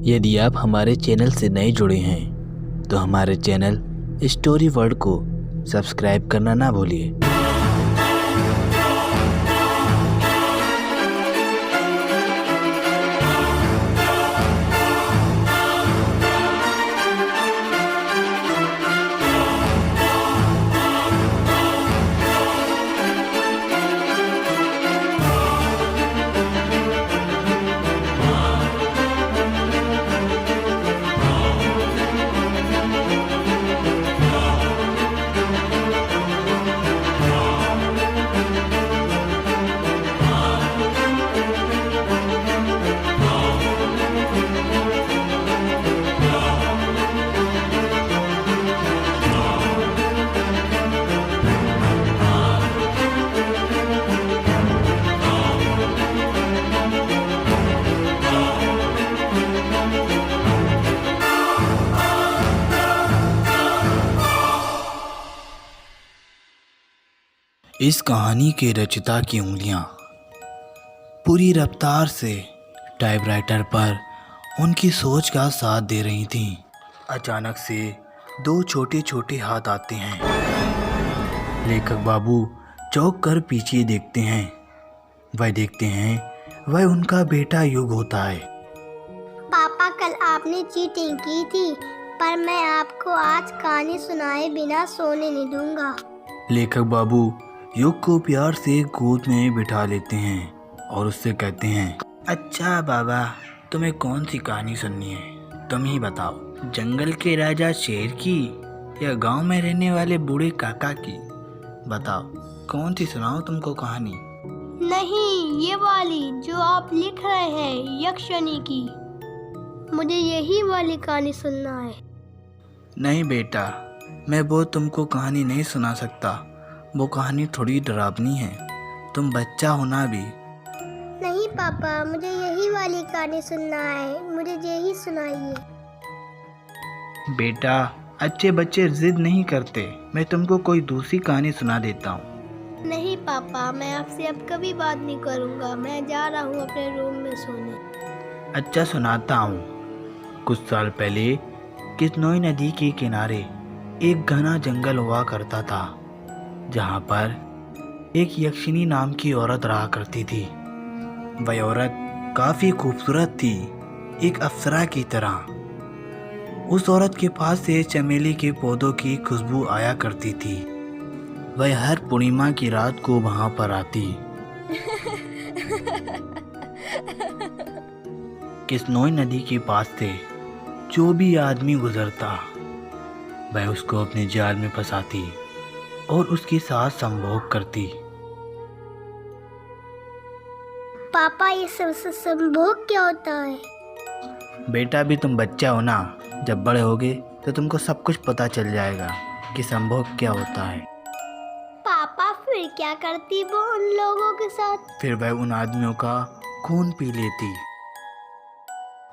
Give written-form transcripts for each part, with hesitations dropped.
यदि आप हमारे चैनल से नए जुड़े हैं तो हमारे चैनल स्टोरी वर्ल्ड को सब्सक्राइब करना ना भूलिए। इस कहानी के रचयिता की उंगलियां पूरी रफ्तार से टाइपराइटर पर उनकी सोच का साथ दे रही थीं। अचानक से दो छोटे छोटे हाथ आते हैं। लेखक बाबू चौंक कर पीछे देखते हैं। वह देखते हैं वह उनका बेटा युग होता है। पापा, कल आपने चीटिंग की थी, पर मैं आपको आज कहानी सुनाए बिना सोने नहीं दूंगा। लेखक बाबू युग को प्यार से गोद में बिठा लेते हैं और उससे कहते हैं, अच्छा बाबा, तुम्हें कौन सी कहानी सुननी है? तुम ही बताओ, जंगल के राजा शेर की या गांव में रहने वाले बूढ़े काका की? बताओ, कौन सी सुनाओ तुमको कहानी? नहीं, ये वाली जो आप लिख रहे हैं, यक्षिणी की। मुझे यही वाली कहानी सुनना है। नहीं बेटा, मैं वो तुमको कहानी नहीं सुना सकता। वो कहानी थोड़ी डरावनी है। तुम बच्चा हो ना अभी। नहीं पापा, मुझे यही वाली कहानी सुनना है। मुझे यही सुनाइए। बेटा, अच्छे बच्चे जिद नहीं करते। मैं तुमको कोई दूसरी कहानी सुना देता हूँ। नहीं पापा, मैं आपसे अब कभी बात नहीं करूँगा। मैं जा रहा हूँ अपने रूम में सोने। अच्छा, सुनाता हूँ। कुछ साल पहले किश्नोई नदी के किनारे एक घना जंगल हुआ करता था, जहाँ पर एक यक्षिणी नाम की औरत रहा करती थी। वह औरत काफ़ी खूबसूरत थी, एक अप्सरा की तरह। उस औरत के पास से चमेली के पौधों की खुशबू आया करती थी। वह हर पूर्णिमा की रात को वहाँ पर आती। किश्नोई नदी के पास से जो भी आदमी गुजरता, वह उसको अपने जाल में फंसाती और उसके साथ संभोग करती। पापा, ये सब संभोग क्या होता है? बेटा, भी तुम बच्चा हो ना। जब बड़े होगे तो तुमको सब कुछ पता चल जाएगा कि संभोग क्या होता है। पापा, फिर क्या करती वो उन लोगों के साथ? फिर वह उन आदमियों का खून पी लेती,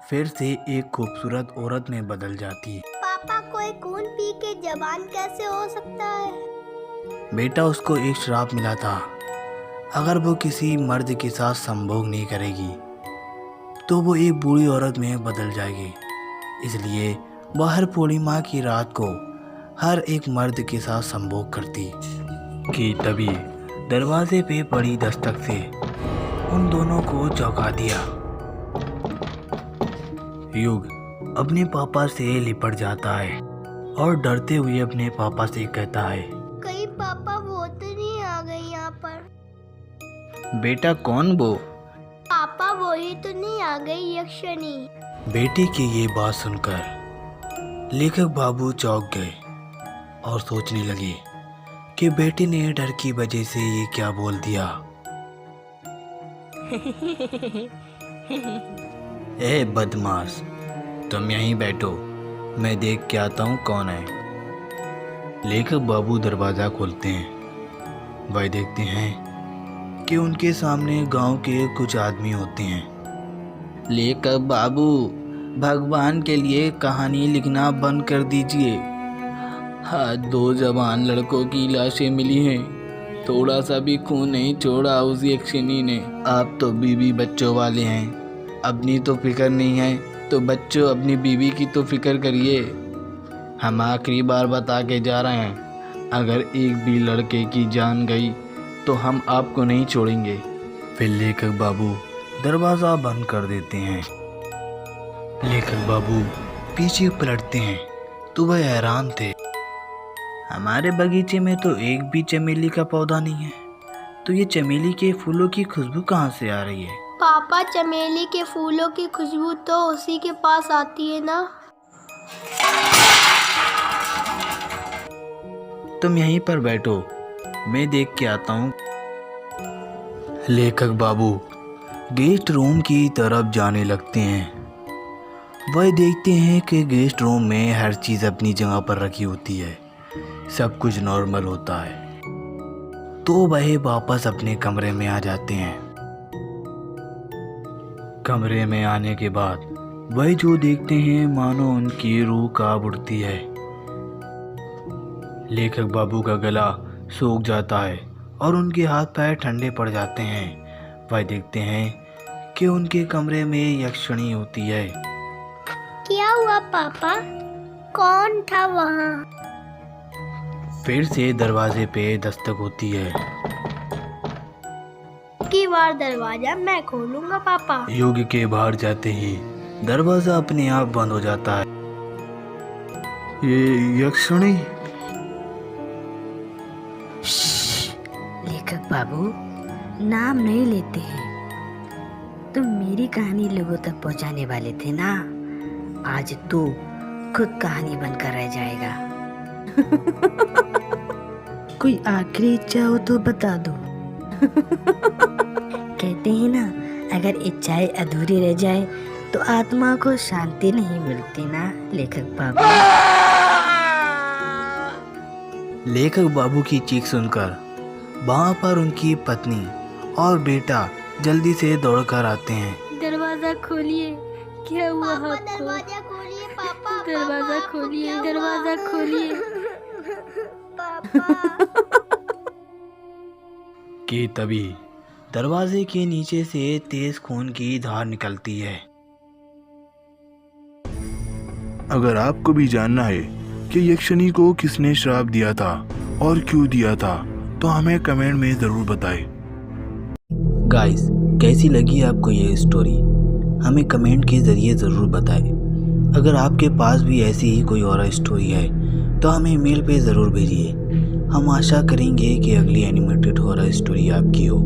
फिर से एक खूबसूरत औरत में बदल जाती। पापा, कोई खून पी के जवान कैसे हो सकता है? बेटा, उसको एक श्राप मिला था। अगर वो किसी मर्द के साथ संभोग नहीं करेगी तो वो एक बूढ़ी औरत में बदल जाएगी। इसलिए वह हर पूर्णिमा की रात को हर एक मर्द के साथ संभोग करती कि तभी दरवाजे पे पड़ी दस्तक से उन दोनों को चौंका दिया। युग अपने पापा से लिपट जाता है और डरते हुए अपने पापा से कहता है, कहीं पापा वो तो नहीं आ गई यहाँ पर? बेटा, कौन वो? पापा, वो ही तो नहीं आ गई यक्षिणी? बेटे की ये बात सुनकर लेखक बाबू चौंक गए और सोचने लगे कि बेटे ने डर की वजह से ये क्या बोल दिया। ए बदमाश, तुम यहीं बैठो, मैं देख के आता हूँ कौन है। लेखक बाबू दरवाज़ा खोलते हैं। वह देखते हैं कि उनके सामने गांव के कुछ आदमी होते हैं। लेखक बाबू, भगवान के लिए कहानी लिखना बंद कर दीजिए। हाँ, दो जवान लड़कों की लाशें मिली हैं। थोड़ा सा भी खून नहीं छोड़ा उस यक्षिणी ने। आप तो बीवी बच्चों वाले हैं, अपनी तो फिक्र नहीं है, तो बच्चों अपनी बीवी की तो फिक्र करिए। हम आखिरी बार बता के जा रहे हैं, अगर एक भी लड़के की जान गई तो हम आपको नहीं छोड़ेंगे। फिर लेखक बाबू दरवाज़ा बंद कर देते हैं। लेखक बाबू पीछे पलटते हैं तो वह हैरान थे। हमारे बगीचे में तो एक भी चमेली का पौधा नहीं है, तो ये चमेली के फूलों की खुशबू कहाँ से आ रही है? पापा, चमेली के फूलों की खुशबू तो उसी के पास आती है ना। तुम यहीं पर बैठो, मैं देख के आता हूँ। लेखक बाबू गेस्ट रूम की तरफ जाने लगते हैं। वह देखते हैं कि गेस्ट रूम में हर चीज़ अपनी जगह पर रखी होती है, सब कुछ नॉर्मल होता है। तो वह वापस अपने कमरे में आ जाते हैं। कमरे में आने के बाद वह जो देखते हैं मानो उनकी रूह कांप उठती है। लेखक बाबू का गला सूख जाता है और उनके हाथ पैर ठंडे पड़ जाते हैं। वह देखते हैं कि उनके कमरे में यक्षिणी होती है। क्या हुआ पापा? कौन था वहाँ? फिर से दरवाजे पे दस्तक होती है। की बार दरवाजा मैं खोलूंगा पापा। योगी के बाहर जाते ही दरवाजा अपने आप बंद हो जाता है। ये यक्षिणी? लेखक बाबू, नाम नहीं लेते हैं। तुम मेरी कहानी लोगों तक पहुंचाने वाले थे ना, आज तू खुद कहानी बनकर रह जाएगा। कोई आखिरी इच्छा हो तो बता दो। कहते हैं ना, अगर इच्छाएं अधूरी रह जाए तो आत्मा को शांति नहीं मिलती ना लेखक बाबू। लेखक बाबू की चीख सुनकर वहाँ पर उनकी पत्नी और बेटा जल्दी से दौड़कर आते हैं। दरवाजा खोलिए, क्या हुआ आपको? दरवाजा खोलिए पापा, दरवाजा खोलिए, दरवाजा खोलिए कि तभी दरवाजे के नीचे से तेज खून की धार निकलती है। अगर आपको भी जानना है कि यक्षिणी को किसने श्राप दिया था और क्यों दिया था, तो हमें कमेंट में ज़रूर बताएं। गाइस, कैसी लगी आपको ये स्टोरी? हमें कमेंट के ज़रिए ज़रूर बताएं। अगर आपके पास भी ऐसी ही कोई और स्टोरी है तो हमें ईमेल पे ज़रूर भेजिए। हम आशा करेंगे कि अगली एनिमेटेड हॉरर स्टोरी आपकी हो।